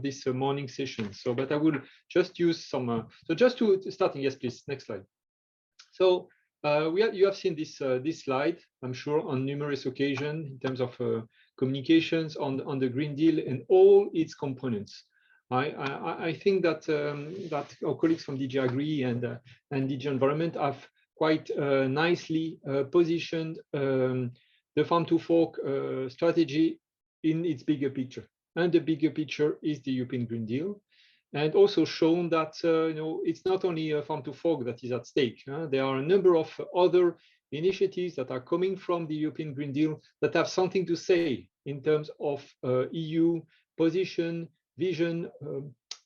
this morning session. So, but I will just use some. So just to starting. Yes, please. Next slide. So you have seen this this slide, I'm sure, on numerous occasions in terms of communications on the Green Deal and all its components. I think that that our colleagues from DG Agri and DG Environment have quite nicely positioned the farm to fork strategy in its bigger picture. And the bigger picture is the European Green Deal, and also shown that it's not only a farm to fork that is at stake. There are a number of other initiatives that are coming from the European Green Deal that have something to say in terms of EU position, vision,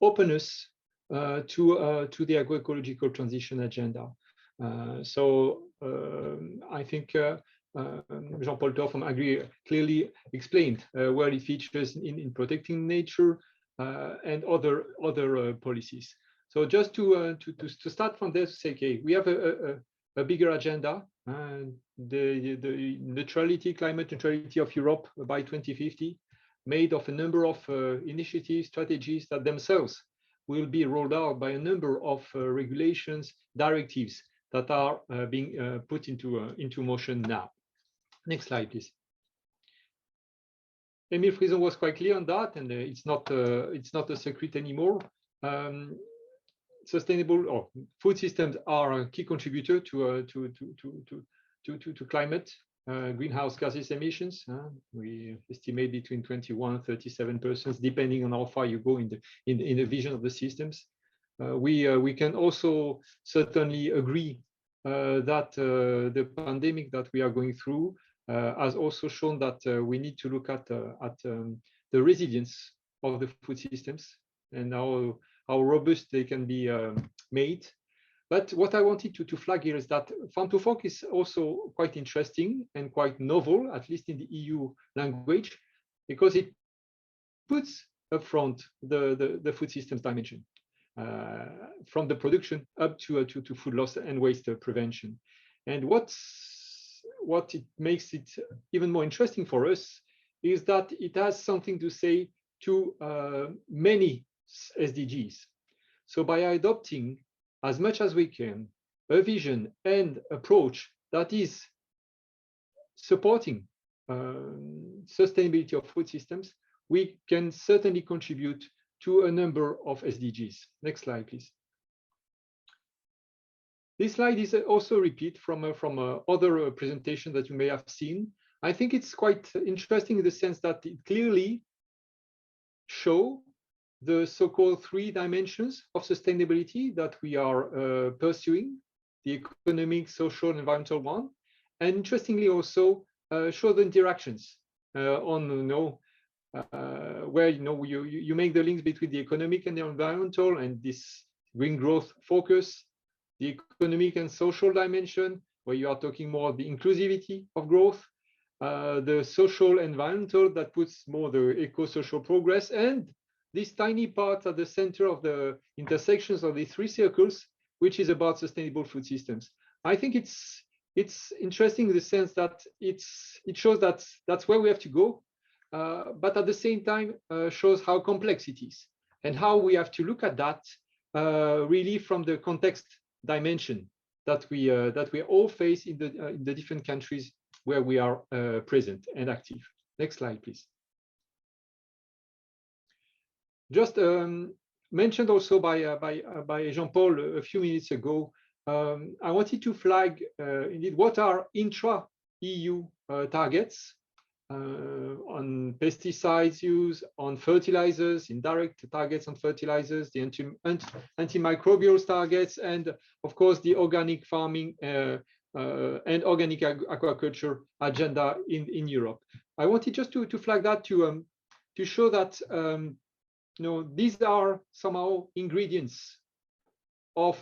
openness to the agroecological transition agenda. So I think Jean-Paul Thor from Agri clearly explained where it features in protecting nature and other policies. So just to start from there, to say, okay, we have a bigger agenda, the neutrality, climate neutrality of Europe by 2050, made of a number of initiatives, strategies that themselves will be rolled out by a number of regulations, directives that are being put into motion now. Next slide, please. Emile Frison was quite clear on that, and it's not a secret anymore. Sustainable food systems are a key contributor to climate greenhouse gases emissions. We estimate between 21% and 37%, depending on how far you go in the vision of the systems. We can also certainly agree that the pandemic that we are going through has also shown that we need to look at the resilience of the food systems and how robust they can be made. But what I wanted to flag here is that farm to fork is also quite interesting and quite novel, at least in the EU language, because it puts upfront the food systems dimension, from the production up to food loss and waste prevention. And what it makes it even more interesting for us is that it has something to say to many SDGs. So by adopting as much as we can a vision and approach that is supporting sustainability of food systems, we can certainly contribute to a number of SDGs. Next slide, please. This slide is also a repeat from other presentation that you may have seen. I think it's quite interesting in the sense that it clearly shows the so-called 3 dimensions of sustainability that we are pursuing: the economic, social, and environmental one, and interestingly also show the interactions on where you make the links between the economic and the environmental, and this green growth focus, the economic and social dimension, where you are talking more of the inclusivity of growth, the social environmental that puts more the eco-social progress, and this tiny part at the center of the intersections of the 3 circles, which is about sustainable food systems. I think it's interesting in the sense that it shows that that's where we have to go, but at the same time shows how complex it is and how we have to look at that really from the context dimension that we all face in the different countries where we are present and active. Next slide, please. Just mentioned also by Jean-Paul a few minutes ago, I wanted to flag indeed what are intra-EU targets on pesticides use, on fertilizers, indirect targets on fertilizers, the antimicrobial targets, and of course the organic farming and organic aquaculture agenda in Europe. I wanted just to flag that to show that these are somehow ingredients of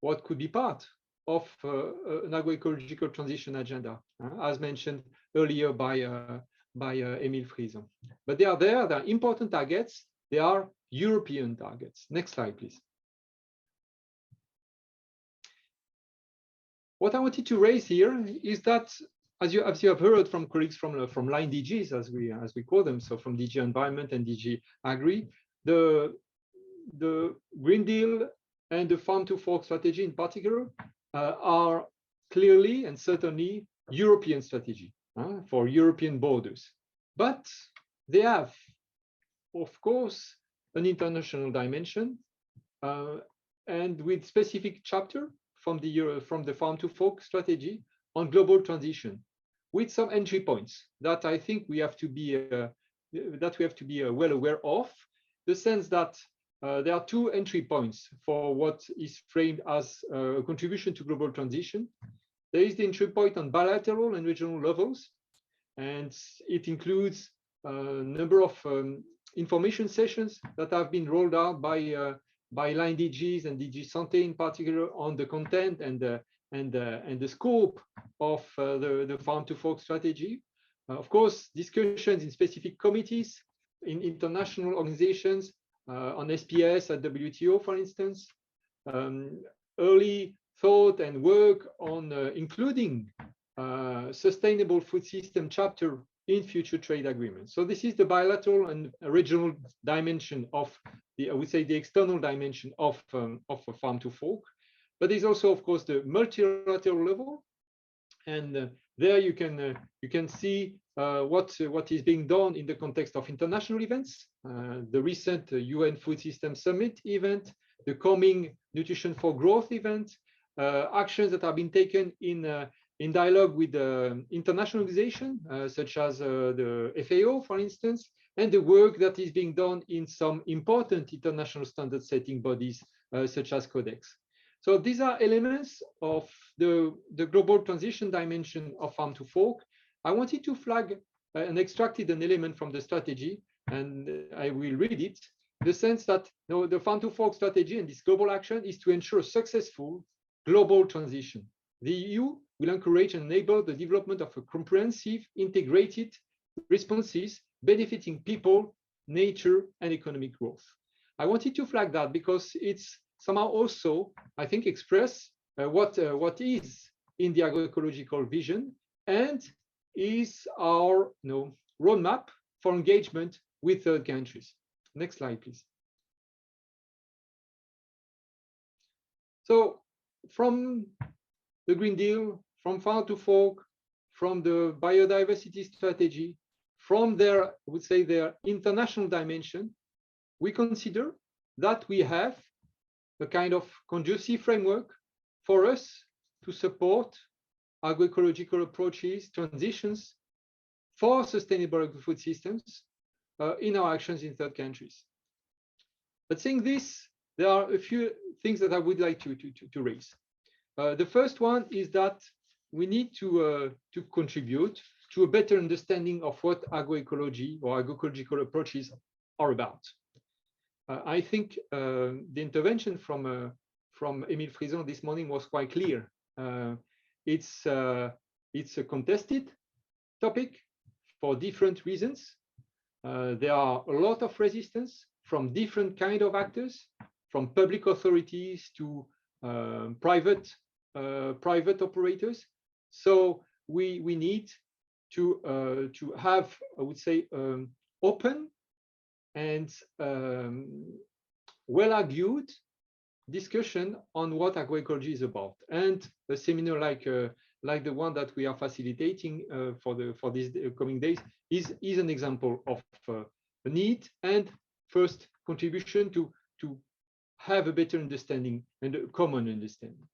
what could be part of an agroecological transition agenda, as mentioned earlier by Emile Frison. But they are there, they are important targets, they are European targets. Next slide, please. What I wanted to raise here is that as you have heard from colleagues from line DGs, as we call them, so from DG Environment and DG Agri, the Green Deal and the Farm to Fork strategy in particular are clearly and certainly European strategy for European borders, but they have, of course, an international dimension, and with specific chapter from the Farm to Fork strategy on global transition, with some entry points that I think we have to be well aware of. The sense that there are two entry points for what is framed as a contribution to global transition. There is the entry point on bilateral and regional levels, and it includes a number of information sessions that have been rolled out by line DGs and DG Santé in particular on the content and the scope of the Farm to Fork strategy. Of course, discussions in specific committees, in international organizations, on SPS at WTO, for instance, early thought and work on including sustainable food system chapter in future trade agreements. So this is the bilateral and regional dimension of I would say the external dimension of a Farm to Fork. But there's also, of course, the multilateral level, and there you can see what is being done in the context of international events, the recent UN Food System Summit event, the coming Nutrition for Growth event, actions that have been taken in dialogue with international organizations such as the FAO, for instance, and the work that is being done in some important international standard setting bodies such as Codex. So these are elements of the global transition dimension of Farm to Fork. I wanted to flag and extracted an element from the strategy, and I will read it. The sense that the Farm to Fork strategy and this global action is to ensure a successful global transition. The EU will encourage and enable the development of a comprehensive, integrated responses benefiting people, nature, and economic growth. I wanted to flag that because it's somehow also, I think, express what is in the agroecological vision and is our roadmap for engagement with third countries. Next slide, please. So from the Green Deal, from Farm to Fork, from the biodiversity strategy, from their, I would say, their international dimension, we consider that we have a kind of conducive framework for us to support agroecological approaches, transitions for sustainable agri-food systems in our actions in third countries. But saying this, there are a few things that I would like to raise. The first one is that we need to contribute to a better understanding of what agroecology or agroecological approaches are about. I think the intervention from Émile Frison this morning was quite clear. It's a contested topic for different reasons. There are a lot of resistance from different kind of actors, from public authorities to private operators. So we need to have, I would say, open and well-argued discussion on what agroecology is about. And a seminar like the one that we are facilitating for these coming days is an example of a need and first contribution to have a better understanding and a common understanding.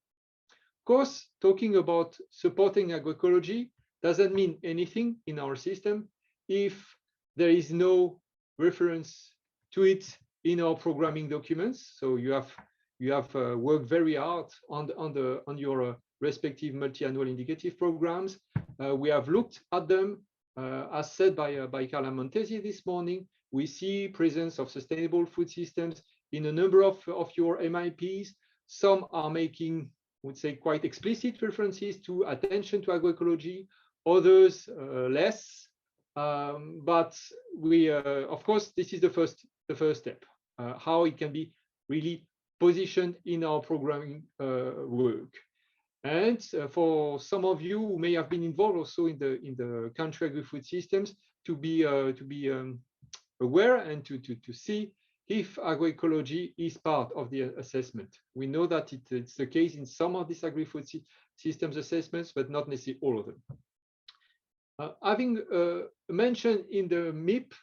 Of course, talking about supporting agroecology doesn't mean anything in our system if there is no reference to it in our programming documents. So you have worked very hard on your respective multi-annual indicative programs. We have looked at them, as said by Carla Montesi this morning. We see presence of sustainable food systems in a number of your MIPs. Some are making, I would say, quite explicit references to attention to agroecology, others less. But we, of course, this is the first step, how it can be really positioned in our programming work. And for some of you who may have been involved also in the country agri-food systems, to be aware and to see if agroecology is part of the assessment. We know that it's the case in some of these agri-food systems assessments, but not necessarily all of them. Having mentioned in the MIP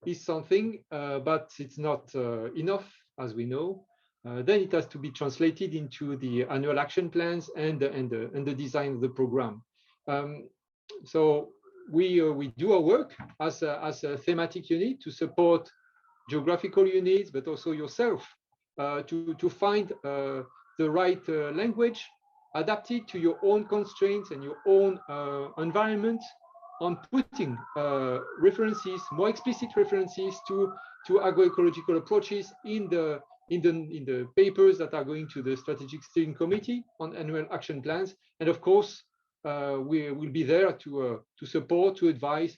is something, but it's not enough, as we know. Then it has to be translated into the annual action plans and the design of the program. So we do our work as a thematic unit to support geographical units, but also yourself to find the right language adapted to your own constraints and your own environment, on putting references, more explicit references to agroecological approaches in the papers that are going to the Strategic Steering Committee on annual action plans. And of course, we will be there to support, to advise,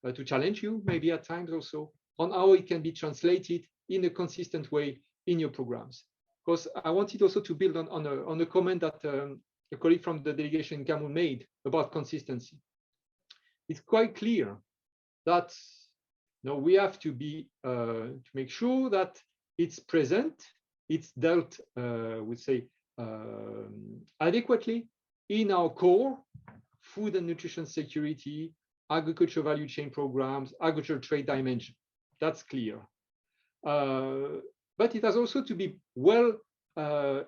to challenge you maybe at times also on how it can be translated in a consistent way in your programs. Because I wanted also to build on a comment that a colleague from the delegation in Cameroon made about consistency. It's quite clear that we have to be to make sure that it's present, it's dealt, we say, adequately in our core food and nutrition security, agriculture value chain programs, agricultural trade dimension. That's clear. But it has also to be well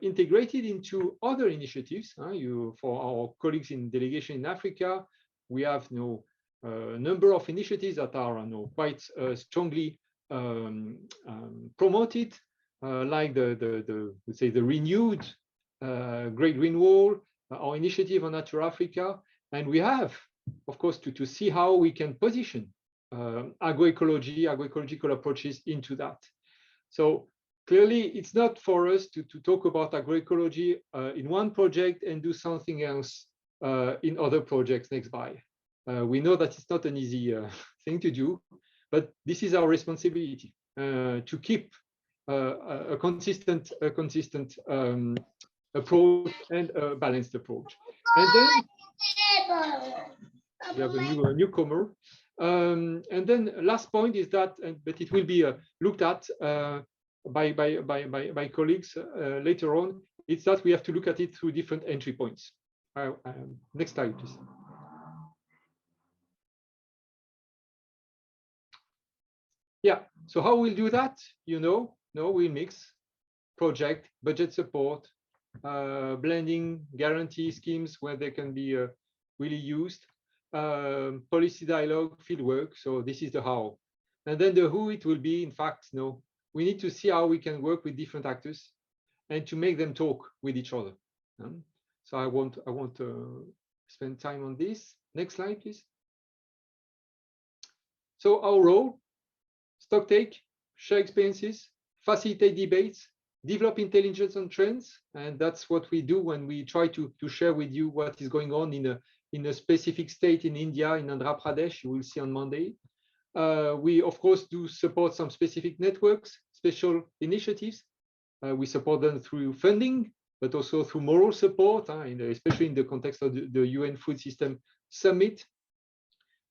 integrated into other initiatives. For our colleagues in delegation in Africa, we have a number of initiatives that are quite strongly promoted, like the renewed Great Green Wall, our initiative on Nature Africa, and we have, of course, to see how we can position agroecology, agroecological approaches into that. So clearly, it's not for us to talk about agroecology in one project and do something else in other projects next by. We know that it's not an easy thing to do, but this is our responsibility to keep a consistent approach and a balanced approach. And then we have a newcomer. And then last point is that, but it will be looked at by colleagues later on. It's that we have to look at it through different entry points. Next slide, please. Yeah, so how we'll do that, we mix project, budget support, blending guarantee schemes where they can be really used, policy dialogue, fieldwork. So this is the how. And then the who, it will be, in fact, we need to see how we can work with different actors and to make them talk with each other. So I won't spend time on this. Next slide, please. So our role: stocktake, share experiences, facilitate debates, develop intelligence on trends, and that's what we do when we try to share with you what is going on in a specific state in India, in Andhra Pradesh. You will see on Monday. We, of course, do support some specific networks, special initiatives. We support them through funding, but also through moral support, especially in the context of the UN Food System Summit.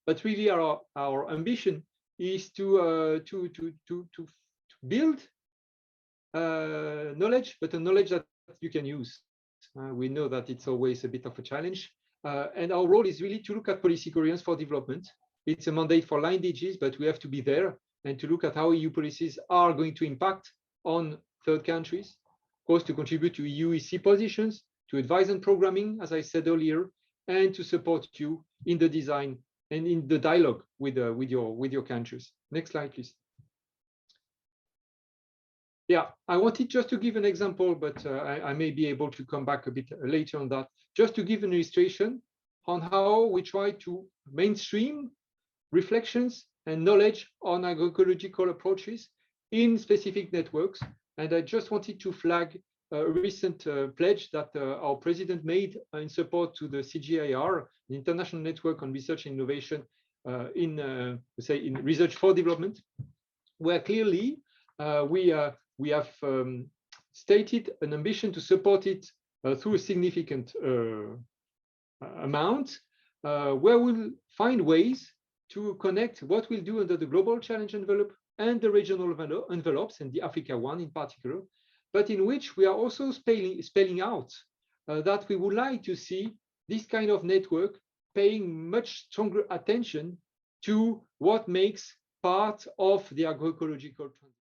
But really, our ambition is to build knowledge, but a knowledge that you can use. We know that it's always a bit of a challenge. And our role is really to look at policy coherence for development. It's a mandate for line DGs, but we have to be there and to look at how EU policies are going to impact on third countries. Of course, to contribute to EU EC positions, to advise on programming, as I said earlier, and to support you in the design and in the dialogue with your countries. Next slide, please. Yeah, I wanted just to give an example, but I may be able to come back a bit later on that, just to give an illustration on how we try to mainstream reflections and knowledge on agroecological approaches in specific networks. And I just wanted to flag a recent pledge that our president made in support to the CGIAR, the International Network on Research and Innovation in research for development, where clearly we have stated an ambition to support it through a significant amount, where we'll find ways to connect what we'll do under the global challenge envelope and the regional envelopes, and the Africa one in particular, but in which we are also spelling out that we would like to see this kind of network paying much stronger attention to what makes part of the agroecological transition.